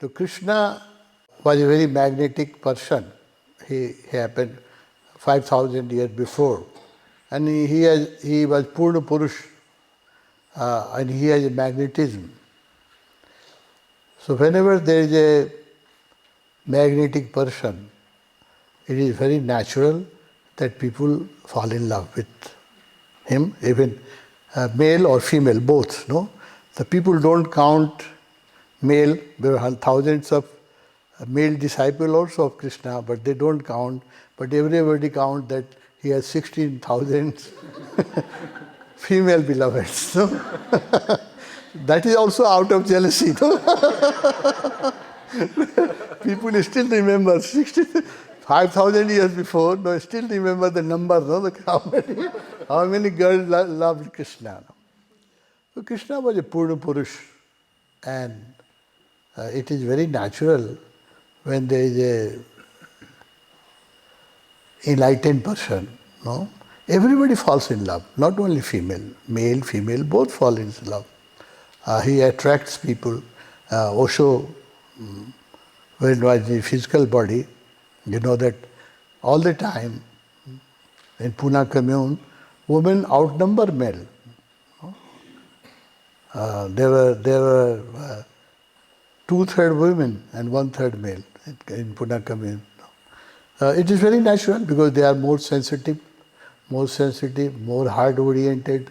So Krishna was a very magnetic person. He happened 5,000 years before. And he was Purna Purush, and he has a magnetism. So whenever there is a magnetic person, it is very natural that people fall in love with him, even male or female, both. No, the people don't count male. There are thousands of male disciples also of Krishna, but they don't count. But everybody count that he has 16,000 female beloveds. No? That is also out of jealousy. No? People still remember 5,000 years before, no, still remember the number, no? How many girls loved Krishna. No? So Krishna was a Purna Purush, and it is very natural when there is a enlightened person, no? Everybody falls in love, not only female, male, female, both fall in love. He attracts people. Osho, when it was the physical body, you know that all the time in Pune commune, women outnumber men. There were 2/3 women and 1/3 male in Pune commune. It is very natural because they are more sensitive, more heart-oriented,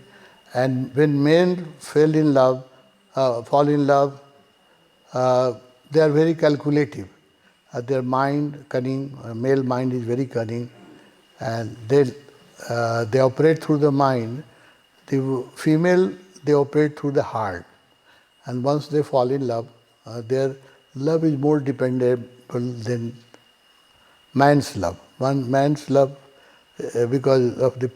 and when men fall in love, they are very calculative. Their mind cunning, male mind is very cunning, and they operate through the mind. The female, they operate through the heart, and once they fall in love, their love is more dependable than man's love. One man's love, because of the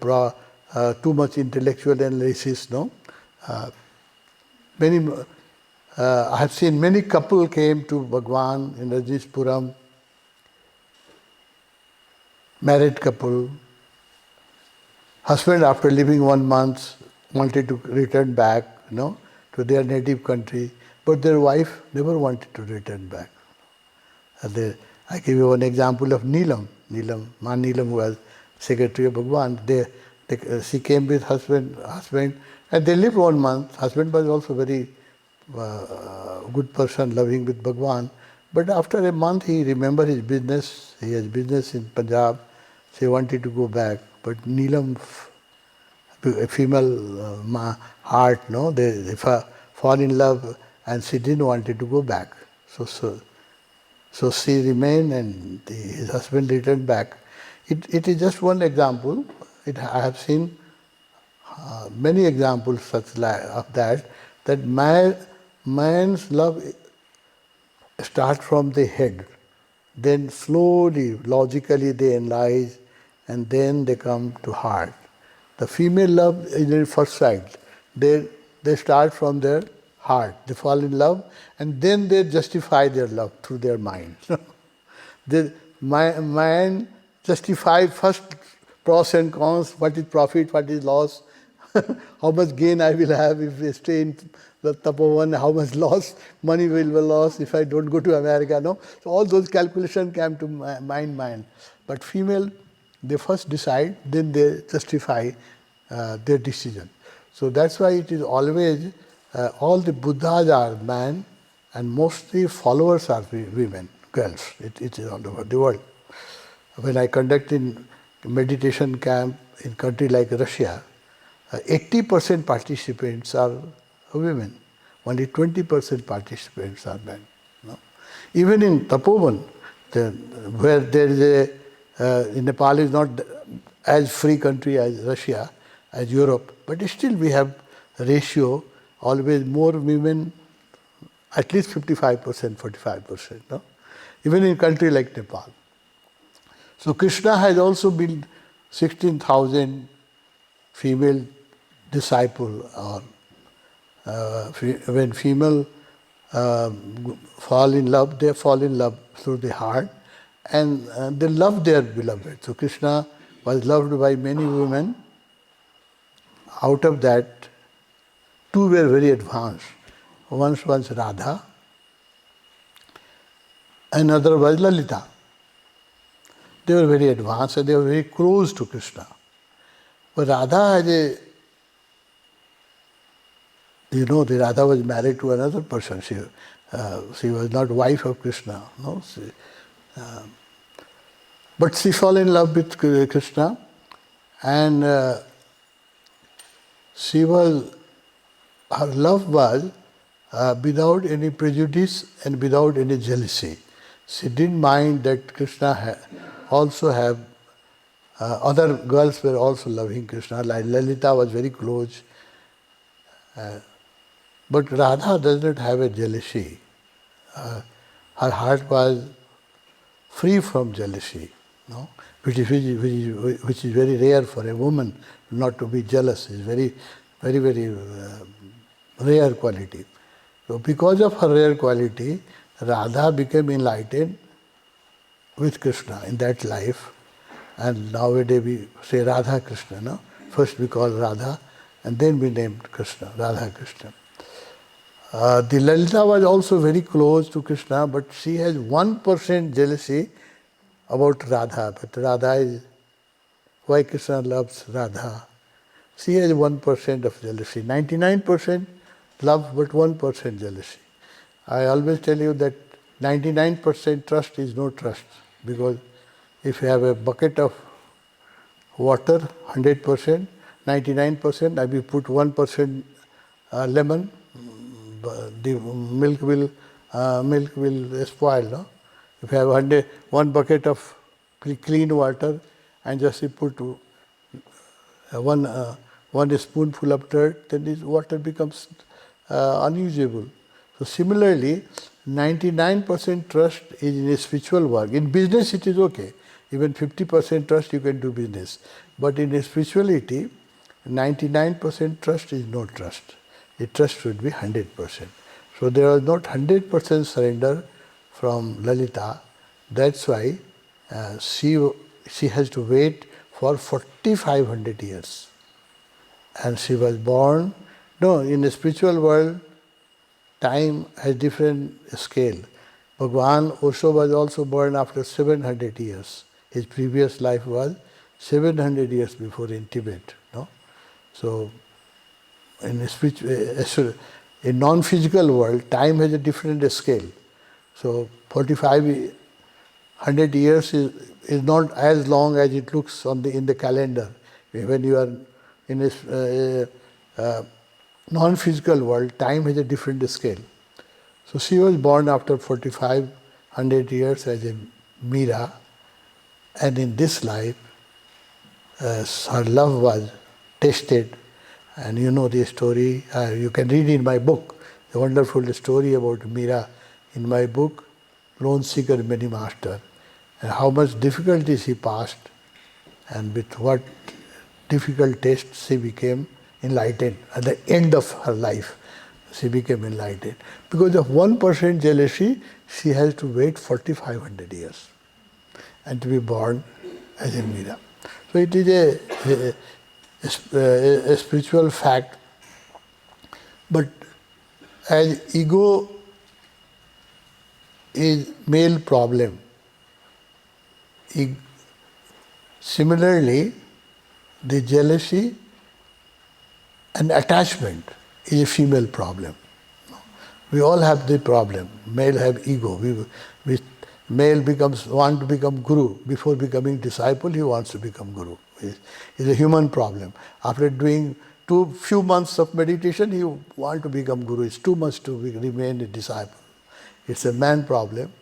too much intellectual analysis, no. I have seen many couples came to Bhagwan in Rajneeshpuram, married couple. Husband, after living 1 month, wanted to return back, to their native country, but their wife never wanted to return back. I give you one example of Neelam, who was secretary of Bhagwan. She came with husband, and they lived 1 month. Husband was also very good person, loving with Bhagwan. But after a month, he remembered his business. He has business in Punjab. She wanted to go back. But Neelam, a female heart, they fall in love, and she didn't want to go back. So she remained, and his husband returned back. It is just one example. I have seen many examples such of that man's love starts from the head, then slowly, logically they analyze, and then they come to heart. The female love is at first sight. They start from their heart. They fall in love, and then they justify their love through their mind. Mind justify first pros and cons, what is profit, what is loss, how much gain I will have if I stay in the Tapoban, how much loss, money will be lost if I don't go to America. No? So all those calculations came to mind. But female, they first decide, then they justify their decision. So that's why it is always, all the Buddhas are men, and mostly followers are women, girls. It is all over the world. When I conduct in meditation camp in country like Russia, 80% participants are women. Only 20% participants are men. No? Even in Tapoban, where there is Nepal is not as free country as Russia, as Europe, but still we have a ratio, always more women, at least 55%, 45%. No? Even in country like Nepal. So Krishna has also been 16,000 female disciple, or when female fall in love, they fall in love through the heart, and they love their beloved. So Krishna was loved by many women. Out of that, 2 were very advanced. One was Radha, Another was Lalita. They were very advanced and they were very close to Krishna. But Radha had the Radha was married to another person. She was not wife of Krishna. No, but she fell in love with Krishna, and her love was without any prejudice and without any jealousy. She didn't mind that Krishna also have other girls were also loving Krishna. Like Lalita was very close. But Radha does not have a jealousy. Her heart was free from jealousy, no? which is very rare for a woman not to be jealous. It's very, very, very rare quality. So because of her rare quality, Radha became enlightened with Krishna in that life. And nowadays we say Radha Krishna, no? First we call Radha and then we named Krishna, Radha Krishna. The Lalita was also very close to Krishna, but she has 1% jealousy about Radha. But Radha is why Krishna loves Radha. She has 1% of jealousy. 99% love, but 1% jealousy. I always tell you that 99% trust is no trust, because if you have a bucket of water, 100%, 99%, I will put 1% lemon, the milk will spoil. No? If you have one bucket of clean water and just you put one spoonful of dirt, then this water becomes unusable. So similarly, 99% trust is in a spiritual work. In business it is okay. Even 50% trust you can do business. But in spirituality, 99% trust is no trust. The trust should be 100%. So there was not 100% surrender from Lalita. That's why she has to wait for 4,500 years. And she was born. No, in the spiritual world, time has different scale. Bhagwan Osho was also born after 700 years. His previous life was 700 years before in Tibet. No? So, in non-physical world, time has a different scale. So 4,500 years is not as long as it looks in the calendar. When you are in a non-physical world, time has a different scale. So she was born after 4,500 years as a Meera, and in this life, her love was tested. And you know the story, you can read in my book, a wonderful story about Meera in my book, Lone Seeker Many Master, and how much difficulty she passed, and with what difficult tests she became enlightened. At the end of her life, she became enlightened. Because of 1% jealousy, she has to wait 4,500 years and to be born as a Meera. So it is a spiritual fact. But as ego is male problem, similarly, the jealousy and attachment is a female problem. We all have the problem. Male have ego. Male want to become guru. Before becoming disciple, he wants to become guru. It's a human problem. After doing few months of meditation, he want to become guru. It's too much to remain a disciple. It's a man problem.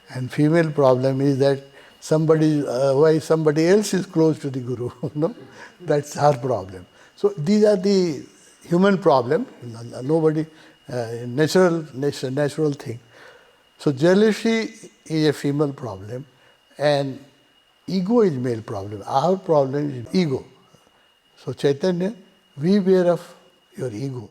And female problem is that why somebody else is close to the guru. No? That's her problem. So these are the human problem. Nobody, natural thing. So jealousy is a female problem and ego is male problem. Our problem is ego. So Chaitanya, beware of your ego.